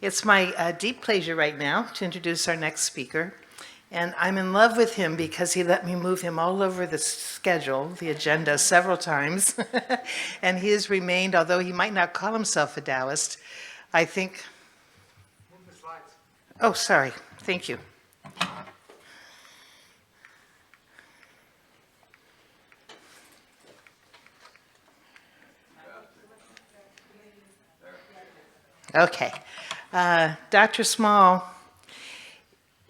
It's my deep pleasure right now to introduce our next speaker. And I'm in love with him because he let me move him all over the schedule, the agenda, several times. And he has remained, although he might not call himself a Taoist, I think. Move the slides. Oh, sorry. Thank you. Okay. Dr. Small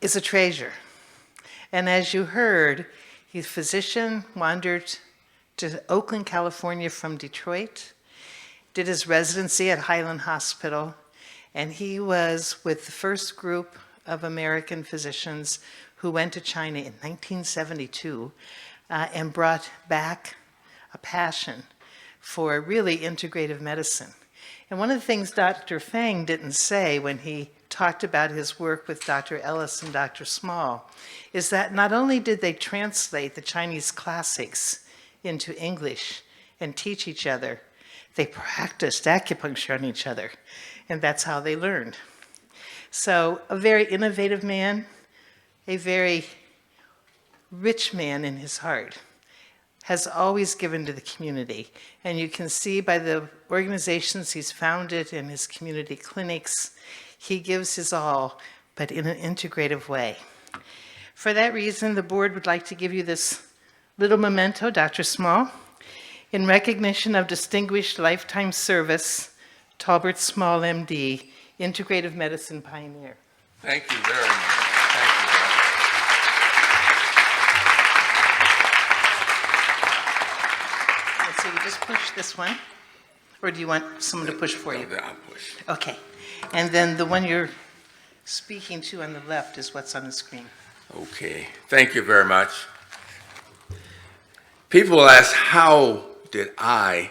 is a treasure. And as you heard, he's a physician, wandered to Oakland, California from Detroit, did his residency at Highland Hospital, and he was with the first group of American physicians who went to China in 1972 and brought back a passion for really integrative medicine. And one of the things Dr. Fang didn't say when he talked about his work with Dr. Ellis and Dr. Small is that not only did they translate the Chinese classics into English and teach each other, they practiced acupuncture on each other, and that's how they learned. So a very innovative man, a very rich man in his heart, has always given to the community. And you can see by the organizations he's founded and his community clinics, he gives his all, but in an integrative way. For that reason, the board would like to give you this little memento, Dr. Small, in recognition of distinguished lifetime service, Talbert Small, MD, integrative medicine pioneer. Thank you very much. Thank you very much. So you just push this one, or do you want someone to push for you? I'll push. Okay. And then the one you're speaking to on the left is what's on the screen. Okay. Thank you very much. People ask, how did I,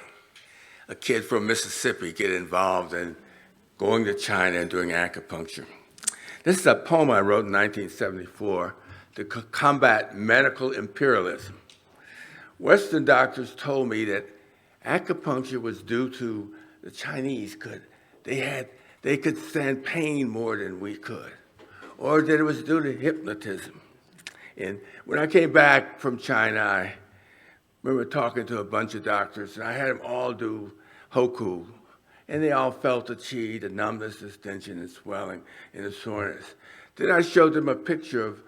a kid from Mississippi, get involved in going to China and doing acupuncture? This is a poem I wrote in 1974 to combat medical imperialism. Western doctors told me that acupuncture was due to the Chinese they could stand pain more than we could, or that it was due to hypnotism. And when I came back from China, I remember talking to a bunch of doctors, and I had them all do Hoku, and they all felt the qi, the numbness, the tension, and swelling, and the soreness. Then I showed them a picture of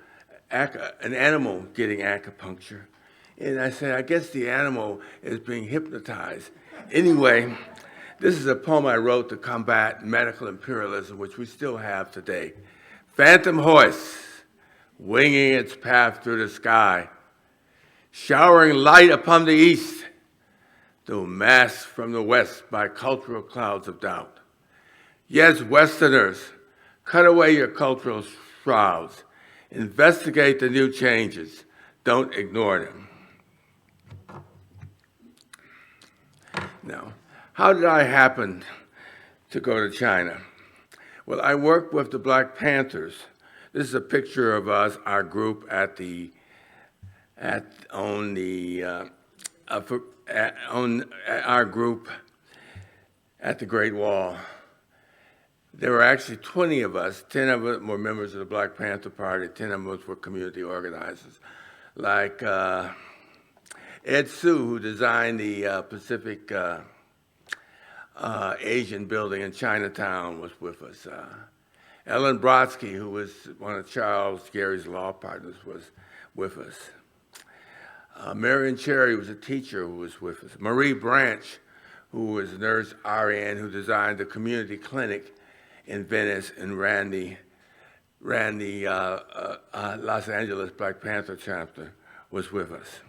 an animal getting acupuncture. And I said, I guess the animal is being hypnotized. Anyway, this is a poem I wrote to combat medical imperialism, which we still have today. Phantom horse, winging its path through the sky, showering light upon the east, though masked from the west by cultural clouds of doubt. Yes, Westerners, cut away your cultural shrouds. Investigate the new changes. Don't ignore them. Now, how did I happen to go to China? Well, I worked with the Black Panthers. This is a picture of us, our group our group at the Great Wall. There were actually 20 of us. 10 of us were members of the Black Panther Party. 10 of us were community organizers, like Ed Sue, who designed the Pacific Asian building in Chinatown, was with us. Ellen Brodsky, who was one of Charles Gary's law partners, was with us. Marion Cherry was a teacher who was with us. Marie Branch, who was a nurse RN, who designed the community clinic in Venice and ran the Los Angeles Black Panther chapter, was with us.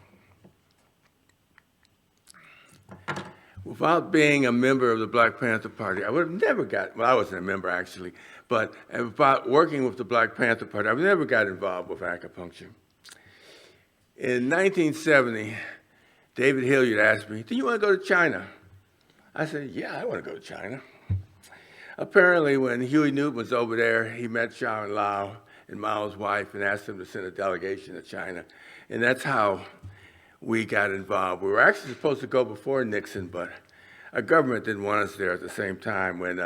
Without being a member of the Black Panther Party, I would have never well, I wasn't a member actually, but about working with the Black Panther Party, I never got involved with acupuncture. In 1970, David Hilliard asked me, do you want to go to China? I said, yeah, I want to go to China. Apparently, when Huey Newton was over there, he met Sharon Lau and Mao's wife and asked him to send a delegation to China. And that's how we got involved. We were actually supposed to go before Nixon, but our government didn't want us there at the same time when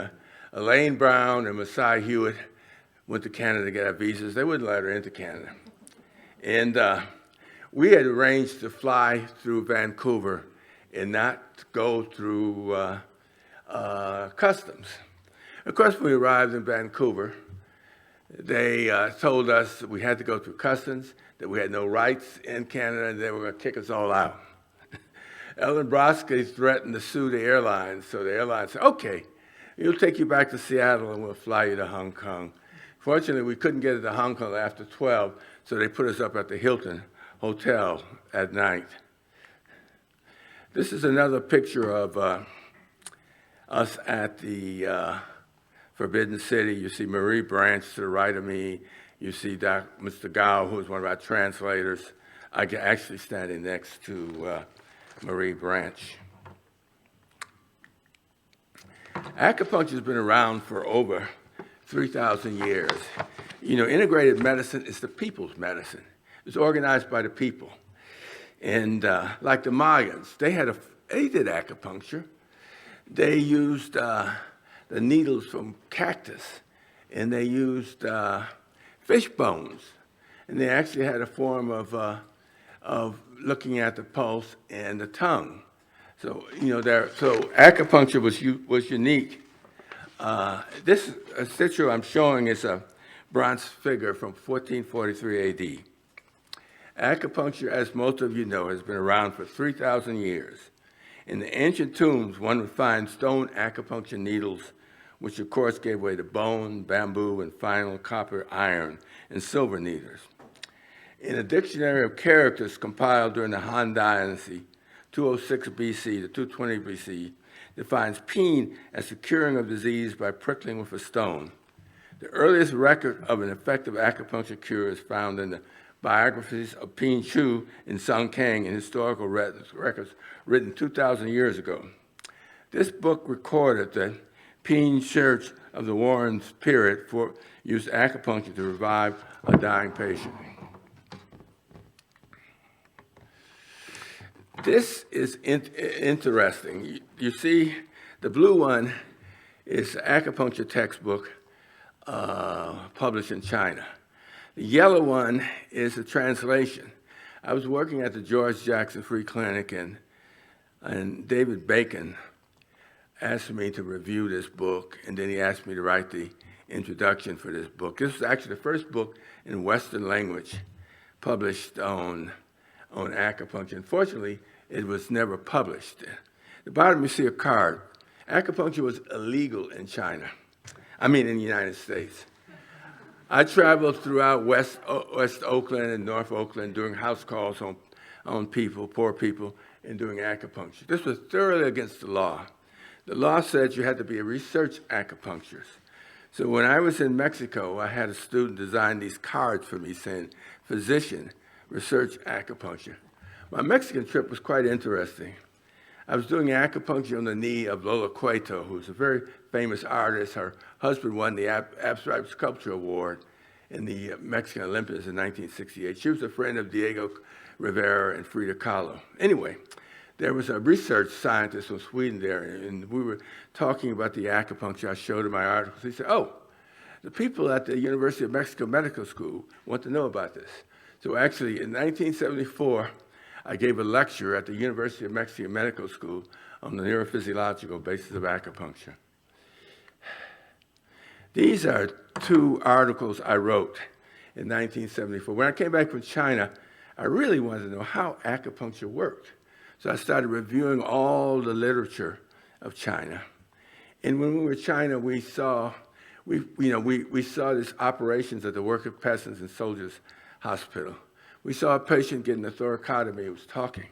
Elaine Brown and Messiah Hewitt went to Canada to get our visas. They wouldn't let her into Canada. And we had arranged to fly through Vancouver and not go through customs. Of course, when we arrived in Vancouver, they told us that we had to go through customs, that we had no rights in Canada, and they were going to kick us all out. Ellen Brodsky threatened to sue the airlines, so the airline said, okay, we'll take you back to Seattle and we'll fly you to Hong Kong. Fortunately, we couldn't get it to Hong Kong after 12, so they put us up at the Hilton Hotel at night. This is another picture of us at the Forbidden City. You see Marie Branch to the right of me. You see Mr. Gao, who is one of our translators. I'm actually standing next to Marie Branch. Acupuncture has been around for over 3,000 years. You know, integrated medicine is the people's medicine. It's organized by the people. And like the Mayans, they did acupuncture. They used the needles from cactus, and they used fish bones, and they actually had a form of looking at the pulse and the tongue. So so acupuncture was unique. This statue I'm showing is a bronze figure from 1443 A.D. Acupuncture, as most of you know, has been around for 3,000 years. In the ancient tombs, one would find stone acupuncture needles, which of course gave way to bone, bamboo, and final copper, iron, and silver needles. In a dictionary of characters compiled during the Han Dynasty, 206 BC to 220 BC, defines peen as the curing of disease by prickling with a stone. The earliest record of an effective acupuncture cure is found in the biographies of Peen Chu and Sung Kang in historical records written 2,000 years ago. This book recorded that Peen Church of the Warrens period used acupuncture to revive a dying patient. This is interesting. You see, the blue one is an acupuncture textbook published in China. The yellow one is a translation. I was working at the George Jackson Free Clinic, and David Bacon asked me to review this book, and then he asked me to write the introduction for this book. This was actually the first book in Western language published on acupuncture. Unfortunately, it was never published. At the bottom, you see a card. Acupuncture was illegal in China. In the United States. I traveled throughout West Oakland and North Oakland doing house calls on people, poor people, and doing acupuncture. This was thoroughly against the law. The law said you had to be a research acupuncturist. So when I was in Mexico, I had a student design these cards for me saying, physician, research acupuncture. My Mexican trip was quite interesting. I was doing acupuncture on the knee of Lola Cueto, who's a very famous artist. Her husband won the Abstract Sculpture Award in the Mexican Olympics in 1968. She was a friend of Diego Rivera and Frida Kahlo. Anyway, there was a research scientist from Sweden there, and we were talking about the acupuncture. I showed him my articles. He said, oh, the people at the University of Mexico Medical School want to know about this. So actually, in 1974, I gave a lecture at the University of Mexico Medical School on the neurophysiological basis of acupuncture. These are two articles I wrote in 1974. When I came back from China, I really wanted to know how acupuncture worked. So I started reviewing all the literature of China. And when we were in China, we saw these operations at the Worker, Peasants, and Soldiers Hospital. We saw a patient getting a thoracotomy who was talking.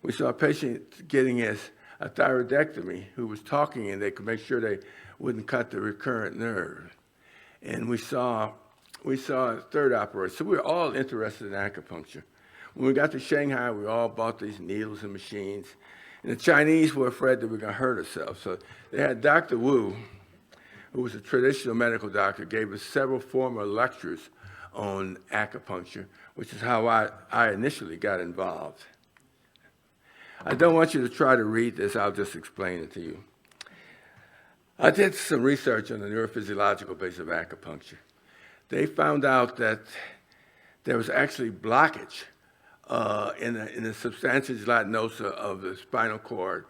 We saw a patient getting a thyroidectomy who was talking, and they could make sure they wouldn't cut the recurrent nerve. And we saw a third operation. So we were all interested in acupuncture. When we got to Shanghai, we all bought these needles and machines. And the Chinese were afraid that we were going to hurt ourselves. So they had Dr. Wu, who was a traditional medical doctor, gave us several formal lectures on acupuncture, which is how I initially got involved. I don't want you to try to read this. I'll just explain it to you. I did some research on the neurophysiological base of acupuncture. They found out that there was actually blockage in the substantia gelatinosa of the spinal cord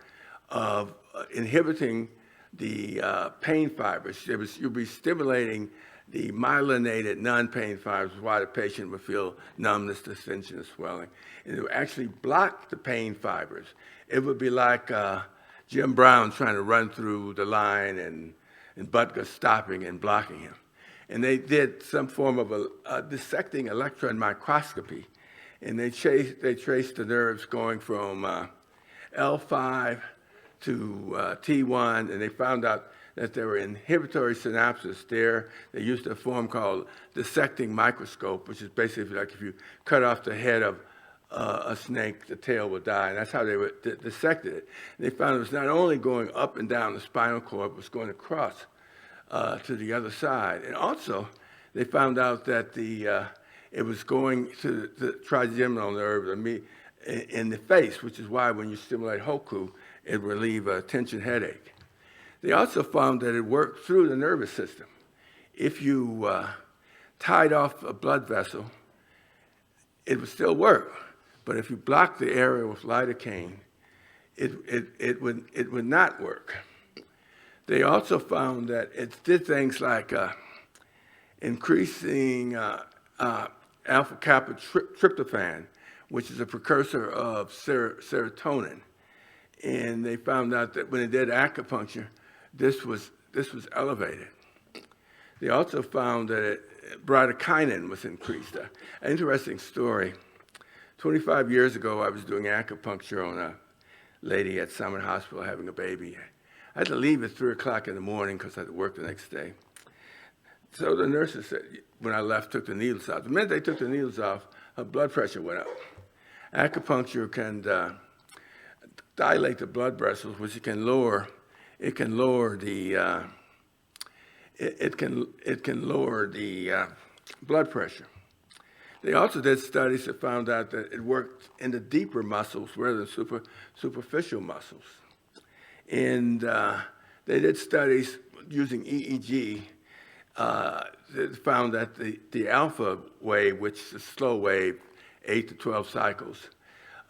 of inhibiting the pain fibers. You'd be stimulating the myelinated non-pain fibers, why the patient would feel numbness, distension, and swelling. And it would actually block the pain fibers. It would be like Jim Brown trying to run through the line and Butker stopping and blocking him. And they did some form of a dissecting electron microscopy. And they traced the nerves going from L5 to T1, and they found out that there were inhibitory synapses there. They used a form called dissecting microscope, which is basically like if you cut off the head of a snake, the tail would die, and that's how they dissected it. And they found it was not only going up and down the spinal cord, but was going across to the other side. And also, they found out that it was going to the trigeminal nerve in the face, which is why when you stimulate Hoku, it relieve a tension headache. They also found that it worked through the nervous system. If you tied off a blood vessel, it would still work. But if you block the area with lidocaine, it would not work. They also found that it did things like increasing alpha kappa tryptophan, which is a precursor of serotonin. And they found out that when they did acupuncture, this was elevated. They also found that bradykinin was increased. An interesting story. 25 years ago, I was doing acupuncture on a lady at Summit Hospital having a baby. I had to leave at 3 o'clock in the morning because I had to work the next day. So the nurses said, when I left, took the needles off. The minute they took the needles off, her blood pressure went up. Acupuncture can dilate the blood vessels, which it can lower the blood pressure. They also did studies that found out that it worked in the deeper muscles rather than superficial muscles. And they did studies using EEG that found that the alpha wave, which is a slow wave, 8 to 12 cycles,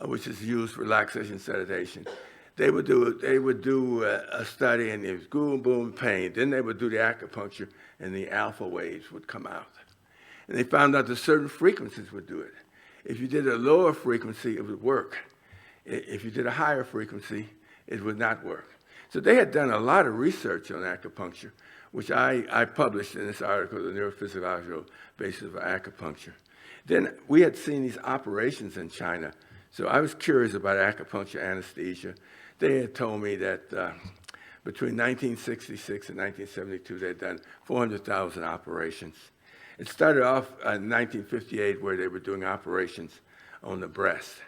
which is used for relaxation sedation, they would do a study, and it was boom, boom, pain. Then they would do the acupuncture, and the alpha waves would come out. And they found out that certain frequencies would do it. If you did a lower frequency, it would work. If you did a higher frequency, it would not work. So they had done a lot of research on acupuncture, which I published in this article, The Neurophysiological Basis of Acupuncture. Then we had seen these operations in China, so I was curious about acupuncture anesthesia. They had told me that between 1966 and 1972, they had done 400,000 operations. It started off in 1958 where they were doing operations on the breast.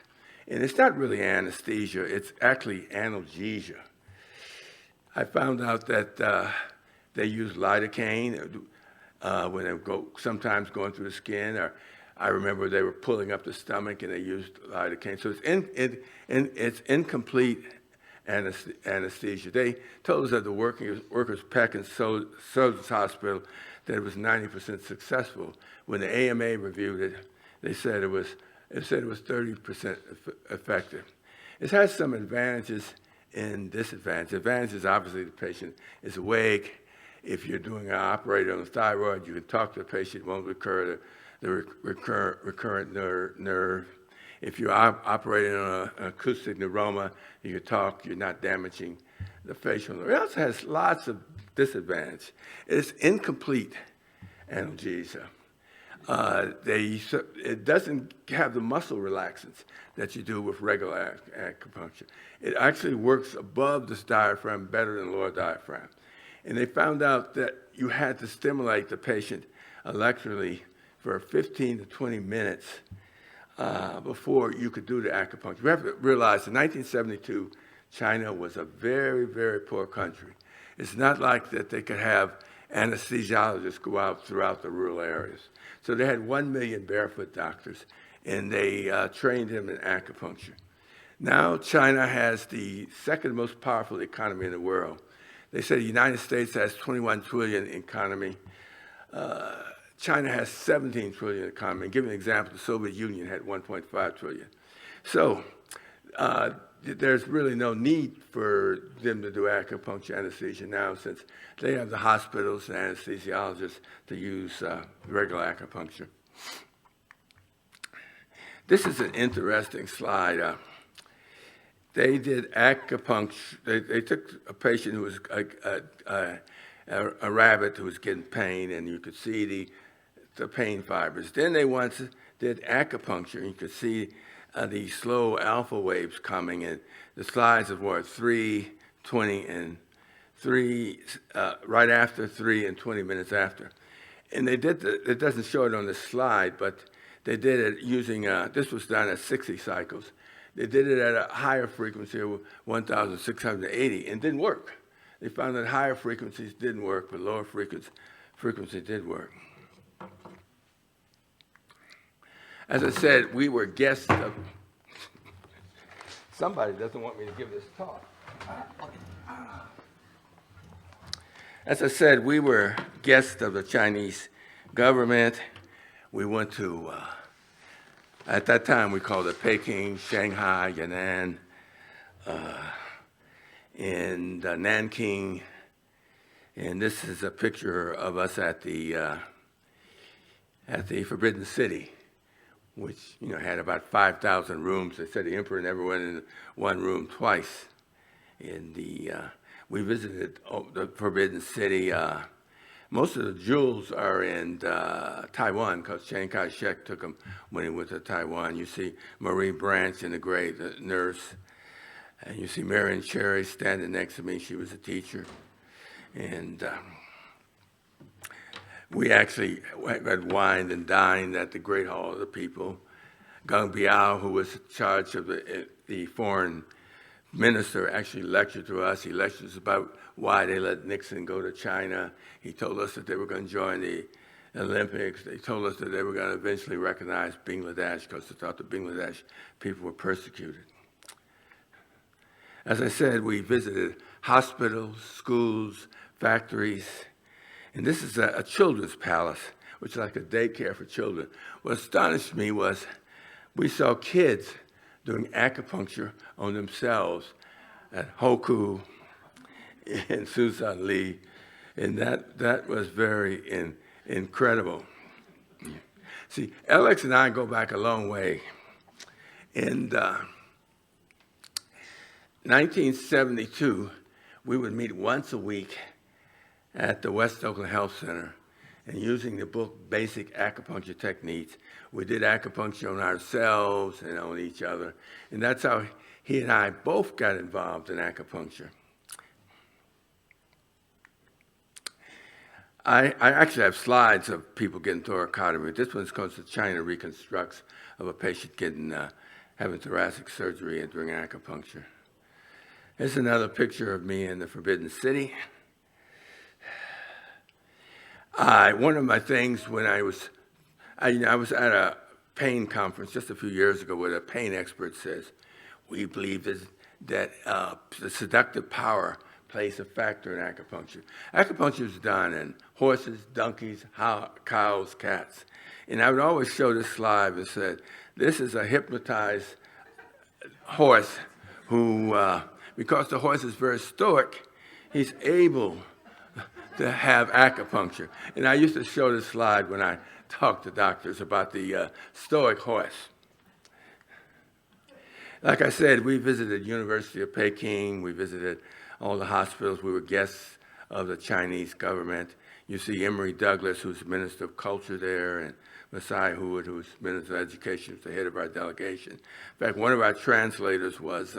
And it's not really anesthesia, it's actually analgesia. I found out that they use lidocaine when they sometimes going through the skin, or I remember they were pulling up the stomach and they used lidocaine. So it's incomplete anesthesia. They told us at the Workers' Peck and Soldiers Hospital that it was 90% successful. When the AMA reviewed it, they said it was 30% effective. It has some advantages and disadvantages. Advantages, obviously, the patient is awake. If you're doing an operator on the thyroid, you can talk to the patient, it won't recur the recurrent nerve. If you're operating on an acoustic neuroma, you can talk, you're not damaging the facial nerve. It also has lots of disadvantages. It's incomplete analgesia. It doesn't have the muscle relaxants that you do with regular acupuncture. It actually works above this diaphragm better than lower diaphragm. And they found out that you had to stimulate the patient electrically for 15 to 20 minutes before you could do the acupuncture. You have to realize in 1972, China was a very, very poor country. It's not like that they could have anesthesiologists go out throughout the rural areas. So they had 1 million barefoot doctors, and they trained them in acupuncture. Now China has the second most powerful economy in the world. They say the United States has 21 trillion in economy. China has 17 trillion economy. Give an example, the Soviet Union had 1.5 trillion. So there's really no need for them to do acupuncture anesthesia now, since they have the hospitals and anesthesiologists to use regular acupuncture. This is an interesting slide. They did acupuncture. They took a patient who was a rabbit who was getting pain, and you could see the pain fibers. Then they once did acupuncture, and you could see the slow alpha waves coming, and the slides of what, 3, 20, and 3, right after 3 and 20 minutes after. And they did, it doesn't show it on the slide, but they did it using, this was done at 60 cycles. They did it at a higher frequency of 1,680, and it didn't work. They found that higher frequencies didn't work, but lower frequency did work. As I said, we were guests of, somebody doesn't want me to give this talk. As I said, we were guests of the Chinese government. We went to, at that time we called it Peking, Shanghai, Yan'an, and Nanking. And this is a picture of us at the Forbidden City, which had about 5,000 rooms. They said the emperor never went in one room twice. And we visited the Forbidden City. Most of the jewels are in Taiwan, because Chiang Kai-shek took them when he went to Taiwan. You see Marie Branch in the gray, the nurse. And you see Marion Cherry standing next to me. She was a teacher. And we actually had wined and dined at the Great Hall of the People. Gang Biao, who was in charge of the foreign minister, actually lectured to us. He lectured us about why they let Nixon go to China. He told us that they were going to join the Olympics. They told us that they were going to eventually recognize Bangladesh, because they thought the Bangladesh people were persecuted. As I said, we visited hospitals, schools, factories. And this is a children's palace, which is like a daycare for children. What astonished me was we saw kids doing acupuncture on themselves at Hoku and Susan Lee, and that was very incredible. See, Alex and I go back a long way. In 1972, we would meet once a week at the West Oakland Health Center, and using the book Basic Acupuncture Techniques, we did acupuncture on ourselves and on each other. And that's how he and I both got involved in acupuncture. I actually have slides of people getting thoracotomy. This one's called the China Reconstructs of a patient having thoracic surgery and doing acupuncture. Here's another picture of me in the Forbidden City. One of my things when I was at a pain conference just a few years ago, where the pain expert says, we believe that the seductive power plays a factor in acupuncture. Acupuncture is done in horses, donkeys, cows, cats. And I would always show this slide and said, this is a hypnotized horse who, because the horse is very stoic, he's able to have acupuncture. And I used to show this slide when I talked to doctors about the stoic horse. Like I said, we visited University of Peking. We visited all the hospitals. We were guests of the Chinese government. You see Emory Douglas, who's Minister of Culture there, and Masai Hood, who's Minister of Education, was the head of our delegation. In fact, one of our translators was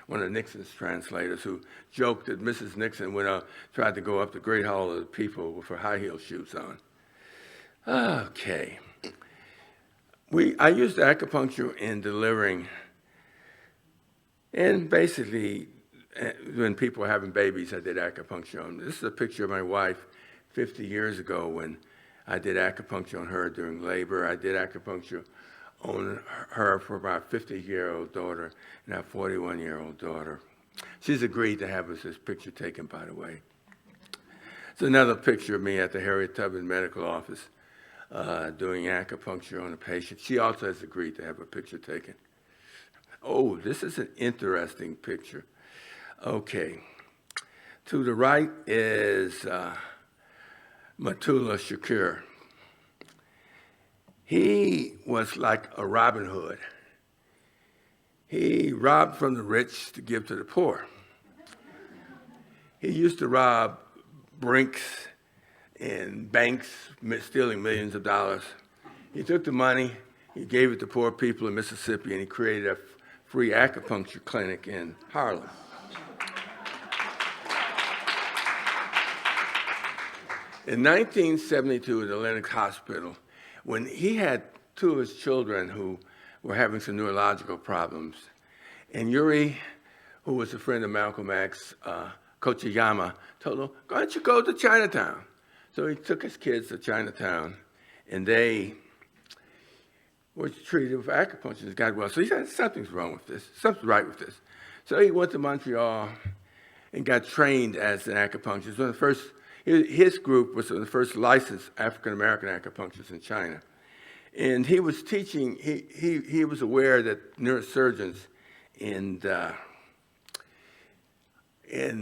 one of Nixon's translators, who joked that Mrs. Nixon tried to go up the Great Hall of the People with her high heel shoes on. Okay. I used acupuncture in delivering, and basically when people were having babies, I did acupuncture on them. This is a picture of my wife 50 years ago when I did acupuncture on her during labor. I did acupuncture on her for my 50-year-old daughter and our 41-year-old daughter. She's agreed to have us this picture taken, by the way. It's another picture of me at the Harriet Tubman Medical Office doing acupuncture on a patient. She also has agreed to have a picture taken. Oh, this is an interesting picture. Okay. To the right is Matullah Shakur. He was like a Robin Hood. He robbed from the rich to give to the poor. He used to rob brinks and banks, stealing millions of dollars. He took the money, he gave it to poor people in Mississippi, and he created a free acupuncture clinic in Harlem. In 1972 at the Lenox Hospital, when he had two of his children who were having some neurological problems, and Yuri, who was a friend of Malcolm X, Kochiyama, told him, "Why don't you go to Chinatown?" So he took his kids to Chinatown, and they were treated with acupuncture and got well. So he said, something's wrong with this. Something's right with this. So he went to Montreal and got trained as an acupuncturist. One of the first, his group was one of the first licensed African-American acupuncturists in China. And he was teaching, he was aware that neurosurgeons in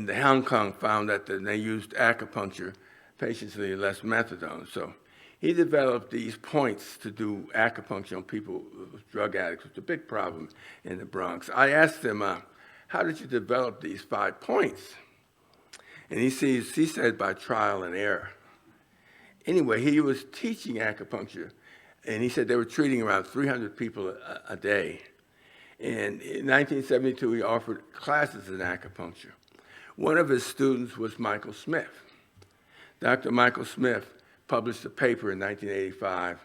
Hong Kong found that they used acupuncture, patients needed less methadone. So he developed these points to do acupuncture on people with drug addicts, which was a big problem in the Bronx. I asked him, how did you develop these 5 points? And he said by trial and error. Anyway, he was teaching acupuncture, and he said they were treating around 300 people a day. And in 1972, he offered classes in acupuncture. One of his students was Michael Smith. Dr. Michael Smith published a paper in 1985,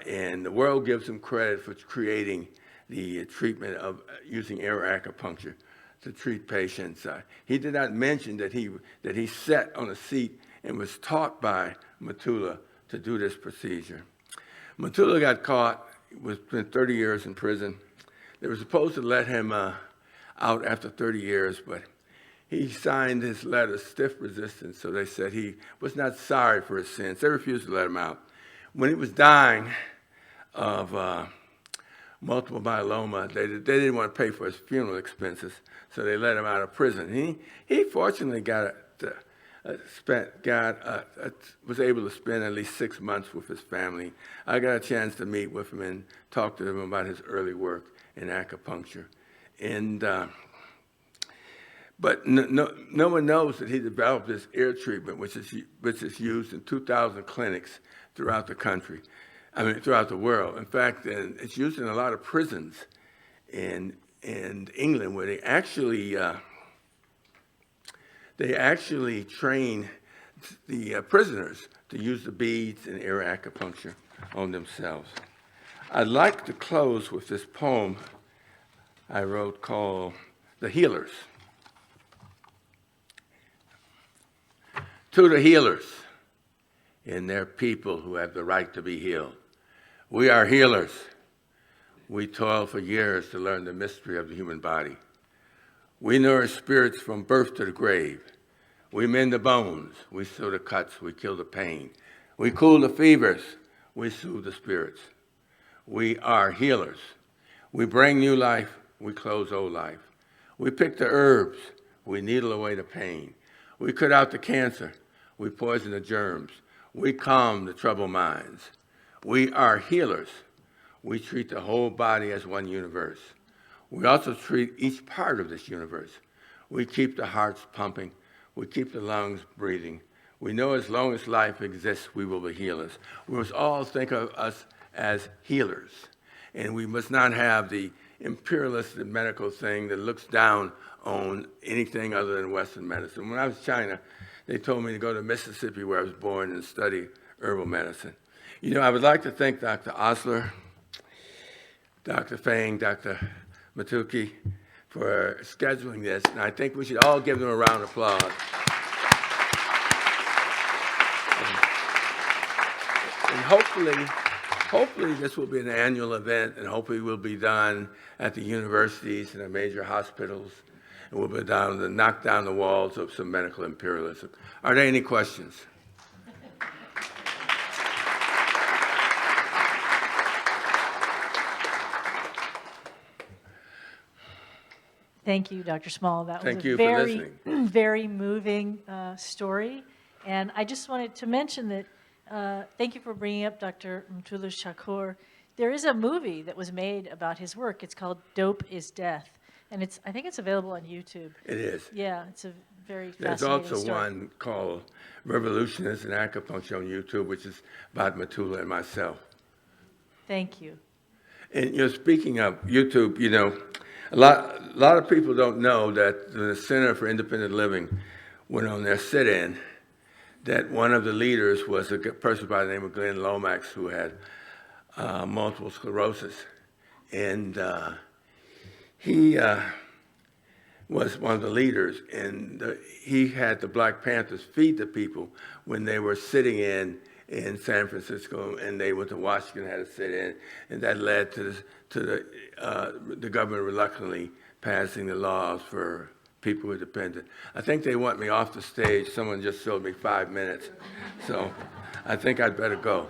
and the world gives him credit for creating the treatment of using air acupuncture to treat patients. He did not mention that he sat on a seat and was taught by Matullah to do this procedure. Matullah got caught, spent 30 years in prison. They were supposed to let him out after 30 years, but he signed his letter stiff resistance, so they said he was not sorry for his sins. They refused to let him out. When he was dying of multiple myeloma, they didn't want to pay for his funeral expenses, so they let him out of prison. He fortunately was able to spend at least 6 months with his family. I got a chance to meet with him and talk to him about his early work in acupuncture. And but no one knows that he developed this air treatment, which is used in 2,000 clinics throughout the country. Throughout the world. In fact, it's used in a lot of prisons in England, where they actually train the prisoners to use the beads and air acupuncture on themselves. I'd like to close with this poem I wrote called "The Healers." To the healers and their people who have the right to be healed. We are healers. We toil for years to learn the mystery of the human body. We nourish spirits from birth to the grave. We mend the bones. We sew the cuts. We kill the pain. We cool the fevers. We soothe the spirits. We are healers. We bring new life. We close old life. We pick the herbs. We needle away the pain. We cut out the cancer. We poison the germs. We calm the troubled minds. We are healers. We treat the whole body as one universe. We also treat each part of this universe. We keep the hearts pumping. We keep the lungs breathing. We know as long as life exists, we will be healers. We must all think of us as healers. And we must not have the imperialistic medical thing that looks down on anything other than Western medicine. When I was in China, they told me to go to Mississippi, where I was born, and study herbal medicine. You know, I would like to thank Dr. Osler, Dr. Fang, Dr. Matuki for scheduling this, and I think we should all give them a round of applause. And hopefully this will be an annual event, and hopefully will be done at the universities and the major hospitals. and we'll be down to knock down the walls of some medical imperialism. Are there any questions? Thank you, Dr. Small. That was Thank a you for very, listening. very moving story. And I just wanted to mention that, thank you for bringing up Dr. Mutulu Shakur. There is a movie that was made about his work. It's called Dope is Death. And I think it's available on YouTube. It is. Yeah, it's a very There's fascinating also story. one called Revolutionists in Acupuncture on YouTube, which is about Matula and myself. Thank you. And speaking of YouTube, a lot of people don't know that the Center for Independent Living went on their sit-in, that one of the leaders was a person by the name of Glenn Lomax who had multiple sclerosis. And he was one of the leaders, and he had the Black Panthers feed the people when they were sitting in San Francisco, and they went to Washington, had a sit-in, and that led to the government reluctantly passing the laws for people who are dependent. I think they want me off the stage. Someone just showed me 5 minutes, so I think I'd better go.